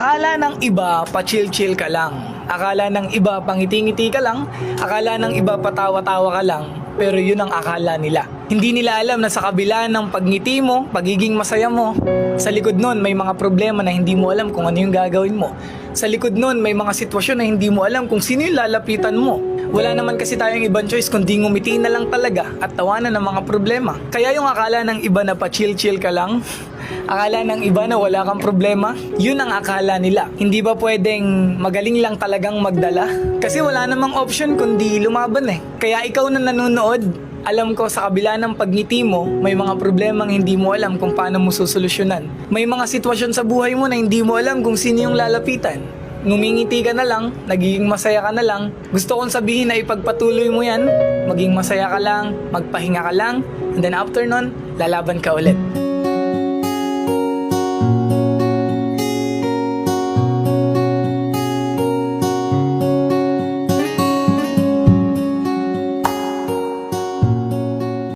Akala ng iba, pa-chill-chill ka lang. Akala ng iba, pangiti-ngiti ka lang. Akala ng iba, patawa-tawa ka lang. Pero yun ang akala nila. Hindi nila alam na sa kabila ng pagngiti mo, pagiging masaya mo, sa likod nun may mga problema na hindi mo alam kung ano yung gagawin mo. Sa likod nun may mga sitwasyon na hindi mo alam kung sino yung lalapitan mo. Wala naman kasi tayong ibang choice kundi ngumiti na lang talaga at tawanan ng mga problema. Kaya yung akala ng iba na pa-chill-chill ka lang, akala ng iba na wala kang problema, yun ang akala nila. Hindi ba pwedeng magaling lang talagang magdala? Kasi wala namang option kundi lumaban eh. Kaya ikaw na nanonood, alam ko sa kabila ng pagngiti mo, may mga problemang hindi mo alam kung paano mo susolusyonan. May mga sitwasyon sa buhay mo na hindi mo alam kung sino yung lalapitan. Ngumingiti ka na lang, nagiging masaya ka na lang. Gusto kong sabihin na ipagpatuloy mo yan, maging masaya ka lang, magpahinga ka lang, and then after nun, lalaban ka ulit.